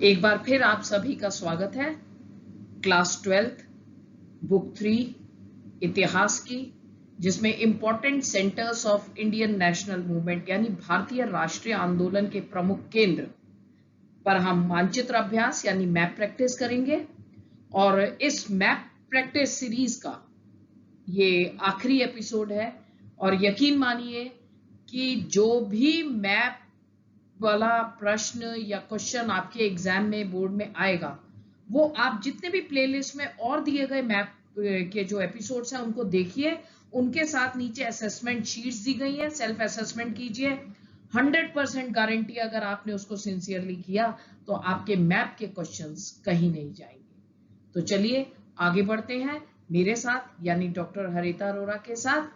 एक बार फिर आप सभी का स्वागत है क्लास 12th बुक 3 इतिहास की, जिसमें important centres of Indian national movement यानी भारतीय राष्ट्रीय आंदोलन के प्रमुख केंद्र पर हम मानचित्र अभ्यास यानी मैप प्रैक्टिस करेंगे। और इस मैप प्रैक्टिस सीरीज का ये आखिरी एपिसोड है और यकीन मानिए कि जो भी मैप वाला प्रश्न या क्वेश्चन आपके एग्जाम में बोर्ड में आएगा, वो आप जितने भी प्लेलिस्ट में और दिए गए मैप के जो एपिसोड्स हैं उनको देखिए। उनके साथ नीचे असेसमेंट शीट्स दी गई है, सेल्फ असेसमेंट कीजिए। 100% गारंटी, अगर आपने उसको सिंसियरली किया तो आपके मैप के क्वेश्चंस कहीं नहीं जाएंगे। तो चलिए आगे बढ़ते हैं मेरे साथ यानी डॉक्टर हरिता अरोरा के साथ।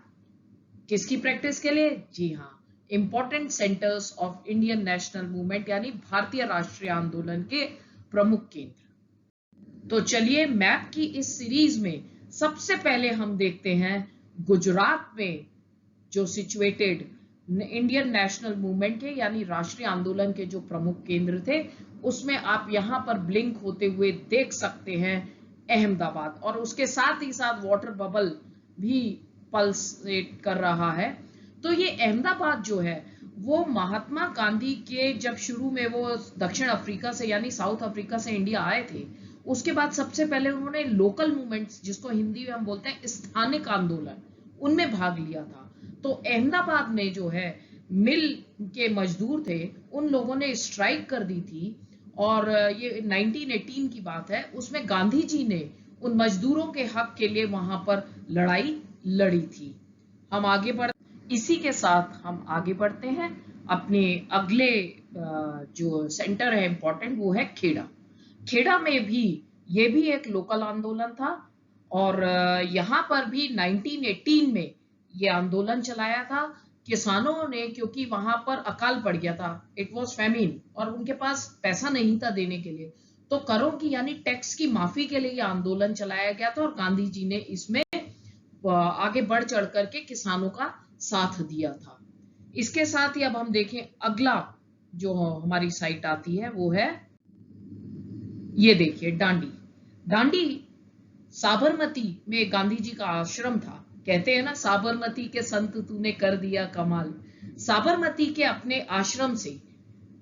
किसकी प्रैक्टिस के लिए? जी हाँ, important centres of Indian national movement यानी भारतीय राष्ट्रीय आंदोलन के प्रमुख केंद्र। तो चलिए मैप की इस सीरीज में सबसे पहले हम देखते हैं गुजरात में जो सिचुएटेड इंडियन नेशनल मूवमेंट के यानी राष्ट्रीय आंदोलन के जो प्रमुख केंद्र थे, उसमें आप यहां पर ब्लिंक होते हुए देख सकते हैं अहमदाबाद, और उसके साथ ही साथ वाटर बबल भी पल्सेट कर रहा है। तो ये अहमदाबाद जो है वो महात्मा गांधी के जब शुरू में वो दक्षिण अफ्रीका से यानी साउथ अफ्रीका से इंडिया आए थे, उसके बाद सबसे पहले उन्होंने लोकल मूवमेंट्स, जिसको हिंदी में हम बोलते हैं स्थानिक आंदोलन, उनमें भाग लिया था। तो अहमदाबाद में जो है मिल के मजदूर थे, उन लोगों ने स्ट्राइक कर दी थी और ये 1918 की बात है। उसमें गांधी जी ने उन मजदूरों के हक के लिए वहां पर लड़ाई लड़ी थी। हम आगे बढ़ इसी के साथ हम आगे बढ़ते हैं अपने अगले जो सेंटर है इंपॉर्टेंट, वो है खेड़ा। खेड़ा में भी ये भी एक लोकल आंदोलन था और यहाँ पर भी 1918 में ये आंदोलन चलाया था किसानों ने, क्योंकि वहां पर अकाल पड़ गया था, इट वॉज फेमिन, और उनके पास पैसा नहीं था देने के लिए। तो करों की यानी टैक्स की माफी के लिए आंदोलन चलाया गया था और गांधी जी ने इसमें आगे बढ़ चढ़ करके किसानों का साथ दिया था। इसके साथ ही अब हम देखें अगला जो हमारी साइट आती है वो है, ये देखिए डांडी। डांडी साबरमती में गांधी जी का आश्रम था। कहते हैं ना, साबरमती के संत तूने कर दिया कमाल। साबरमती के अपने आश्रम से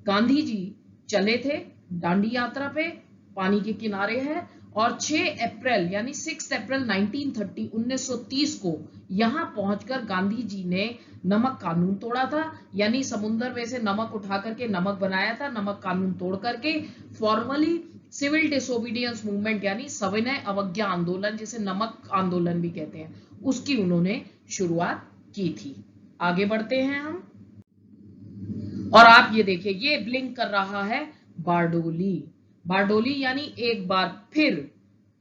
गांधी जी चले थे डांडी यात्रा पे, पानी के किनारे है, और 6 अप्रैल यानी 6 अप्रैल 1930 को यहां पहुंचकर गांधी जी ने नमक कानून तोड़ा था, यानी समुद्र में से नमक उठा करके नमक बनाया था। नमक कानून तोड़ करके फॉर्मली सिविल डिसोबीडियंस मूवमेंट यानी सविनय अवज्ञा आंदोलन, जिसे नमक आंदोलन भी कहते हैं, उसकी उन्होंने शुरुआत की थी। आगे बढ़ते हैं हम, और आप ये देखिए ये ब्लिंक कर रहा है बारडोली। बारडोली यानी एक बार फिर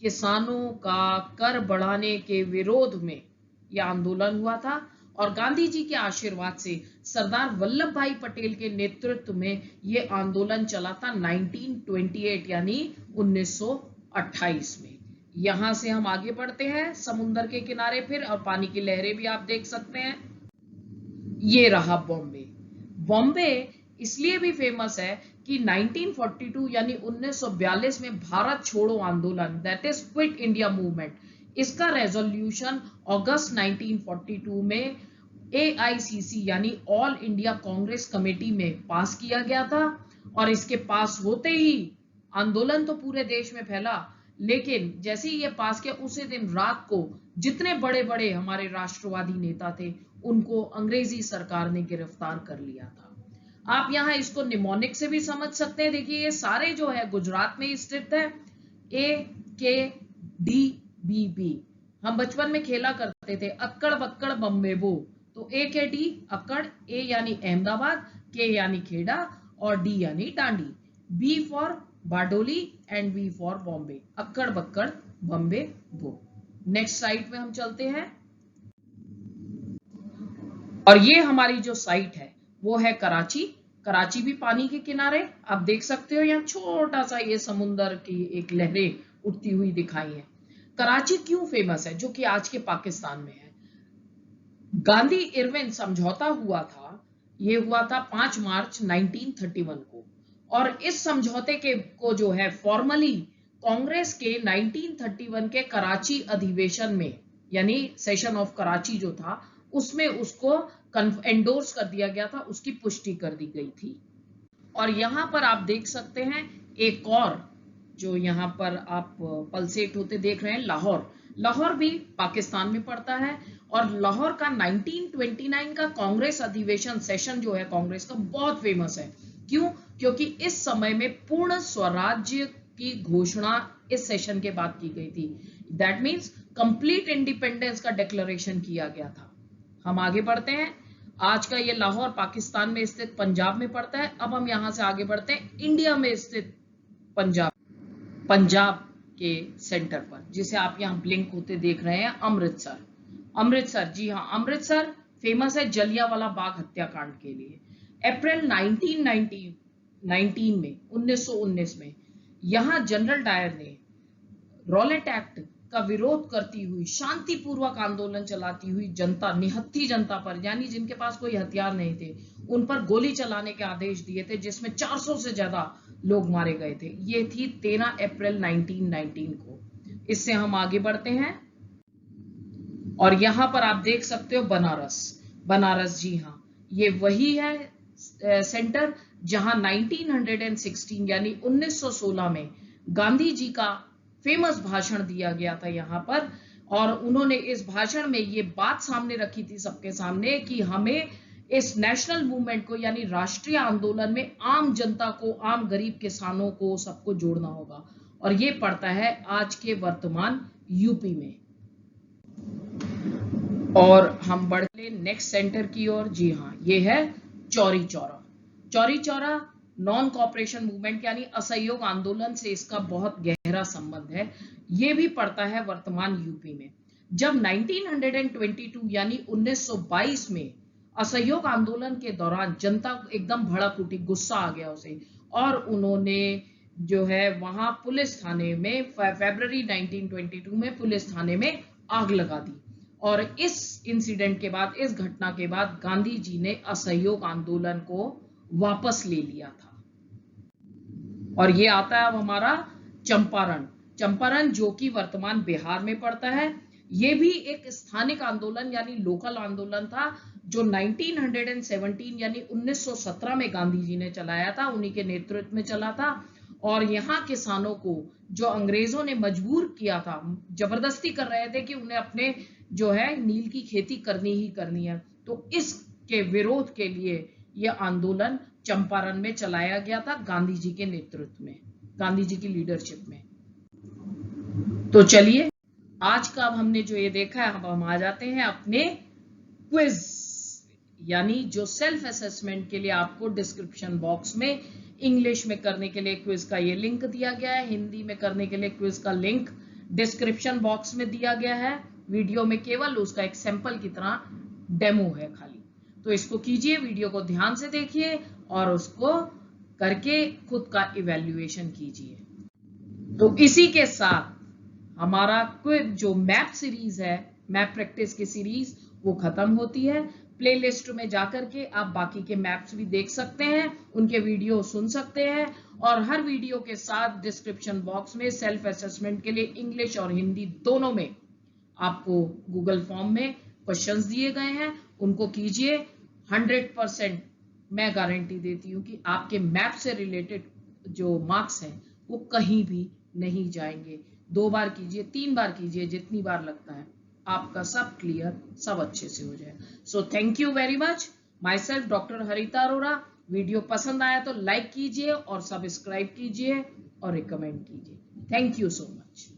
किसानों का कर बढ़ाने के विरोध में यह आंदोलन हुआ था और गांधी जी के आशीर्वाद से सरदार वल्लभ भाई पटेल के नेतृत्व में यह आंदोलन चला था 1928 यानी 1928 में। यहां से हम आगे बढ़ते हैं समुद्र के किनारे फिर, और पानी की लहरें भी आप देख सकते हैं। ये रहा बॉम्बे। बॉम्बे इसलिए भी फेमस है कि 1942 यानी 1942 में भारत छोड़ो आंदोलन, that is quit India movement, इसका रेजोल्यूशन अगस्त 1942 में AICC यानी ऑल इंडिया कांग्रेस कमेटी में पास किया गया था। और इसके पास होते ही आंदोलन तो पूरे देश में फैला, लेकिन जैसे ही ये पास किया उसी दिन रात को जितने बड़े बड़े हमारे राष्ट्रवादी नेता थे उनको अंग्रेजी सरकार ने गिरफ्तार कर लिया था। आप यहाँ इसको निमोनिक से भी समझ सकते हैं। देखिए ये सारे जो है गुजरात में स्थित है। AKDBB, हम बचपन में खेला करते थे अक्कड़ बक्कड़ बम्बे बो। तो AKD अक्कड़, A यानी अहमदाबाद, K यानी खेड़ा और D यानी Dandi, B for Bardoli and B for Bombay, अक्कड़ बक्कड़ बम्बे बो। नेक्स्ट साइट में हम चलते हैं और ये हमारी जो साइट है वो है कराची। कराची भी पानी के किनारे, आप देख सकते हो यहाँ छोटा सा ये समुंदर की एक लहरें उठती हुई दिखाई है। कराची क्यों फेमस है, जो कि आज के पाकिस्तान में है? गांधी इरविन समझौता हुआ था, ये हुआ था 5 मार्च 1931 को, और इस समझौते के को जो है फॉर्मली कांग्रेस के 1931 के कराची अधिवेशन में, यानी सेशन ऑफ कराची जो था, उसमें उसको एंडोर्स कर दिया गया था, उसकी पुष्टि कर दी गई थी। और यहां पर आप देख सकते हैं एक और, जो यहाँ पर आप पल्सेट होते देख रहे हैं, लाहौर। लाहौर भी पाकिस्तान में पड़ता है और लाहौर का 1929 का कांग्रेस अधिवेशन सेशन जो है कांग्रेस का, बहुत फेमस है। क्यों? क्योंकि इस समय में पूर्ण स्वराज्य की घोषणा इस सेशन के बाद की गई थी। दैट मीन्स कंप्लीट इंडिपेंडेंस का डिक्लेरेशन किया गया था। हम आगे बढ़ते हैं। आज का ये लाहौर पाकिस्तान में स्थित पंजाब में पड़ता है। अब हम यहां से आगे बढ़ते हैं इंडिया में स्थित पंजाब के सेंटर पर, जिसे आप यहां ब्लिंक होते देख रहे हैं, अमृतसर। अमृतसर, जी हाँ, अमृतसर फेमस है जलियांवाला बाग हत्याकांड के लिए। अप्रैल 1919 में यहां जनरल डायर ने रॉलेट एक्ट का विरोध करती हुई शांतिपूर्वक आंदोलन चलाती हुई जनता, निहत्थी जनता पर, यानी जिनके पास कोई हथियार नहीं थे, उन पर गोली चलाने के आदेश दिए थे, जिसमें 400 से ज्यादा लोग मारे गए थे। ये थी 13 अप्रैल 1919 को। इससे हम आगे बढ़ते हैं और यहां पर आप देख सकते हो बनारस। बनारस, जी हाँ, ये वही है सेंटर जहां 1916 यानी 1916 में गांधी जी का फेमस भाषण दिया गया था यहाँ पर। और उन्होंने इस भाषण में ये बात सामने रखी थी सबके सामने कि हमें इस नेशनल मूवमेंट को, यानी राष्ट्रीय आंदोलन में आम जनता को, आम गरीब किसानों को, सबको जोड़ना होगा। और ये पड़ता है आज के वर्तमान यूपी में। और हम बढ़ते नेक्स्ट सेंटर की ओर। जी हाँ, ये है Chauri Chaura. Chauri Chaura non cooperation movement यानी असहयोग आंदोलन से इसका बहुत गहरा संबंध है। ये भी पड़ता है वर्तमान यूपी में। जब 1922 यानी 1922 में असहयोग आंदोलन के दौरान जनता एकदम भड़क उठी, गुस्सा आ गया उसे, और उन्होंने जो है वहां पुलिस थाने में फरवरी 1922 में पुलिस थाने में आग लगा दी। और इस इंसिडेंट के बाद, इस घटना के बाद गांधी जी ने असहयोग आंदोलन को वापस ले लिया था। और ये आता है अब हमारा चंपारण। चंपारण जो कि वर्तमान बिहार में पड़ता है। ये भी एक स्थानिक आंदोलन यानी लोकल आंदोलन था, जो 1917 यानी 1917 में गांधी जी ने चलाया था, उन्हीं के नेतृत्व में चला था। और यहाँ किसानों को जो अंग्रेजों ने मजबूर किया था, जबरदस्ती कर रहे थे कि उन्हें अपने जो है नील की खेती करनी ही करनी है, तो इसके विरोध के लिए यह आंदोलन चंपारण में चलाया गया था गांधी जी के नेतृत्व में, गांधी जी की लीडरशिप में। तो चलिए, आज का अब हमने जो ये देखा है, अब हम आ जाते हैं अपने क्विज, यानी जो सेल्फ असेसमेंट के लिए आपको डिस्क्रिप्शन बॉक्स में इंग्लिश में करने के लिए क्विज का ये लिंक दिया गया है, हिंदी में करने के लिए क्विज का लिंक डिस्क्रिप्शन बॉक्स में दिया गया है। वीडियो में केवल उसका एक सैंपल की तरह डेमो है खाली। तो इसको कीजिए, वीडियो को ध्यान से देखिए और उसको करके खुद का इवैल्यूएशन कीजिए। तो इसी के साथ हमारा क्विज जो मैप सीरीज है, मैप प्रैक्टिस की सीरीज, वो खत्म होती है। प्लेलिस्ट में जाकर के आप बाकी के मैप्स भी देख सकते हैं, उनके वीडियो सुन सकते हैं। और हर वीडियो के साथ डिस्क्रिप्शन बॉक्स में सेल्फ असेसमेंट के लिए इंग्लिश और हिंदी दोनों में आपको गूगल फॉर्म में क्वेश्चंस दिए गए हैं, उनको कीजिए। 100% मैं गारंटी देती हूँ कि आपके मैप से रिलेटेड जो मार्क्स हैं वो कहीं भी नहीं जाएंगे। 2 बार कीजिए, 3 बार कीजिए, जितनी बार लगता है, आपका सब क्लियर, सब अच्छे से हो जाए। So thank you very much. My self doctor Harita Arora. Video पसंद आया तो लाइक कीजिए और सब्सक्राइब कीजिए और रिकमेंड कीजिए। Thank you so much.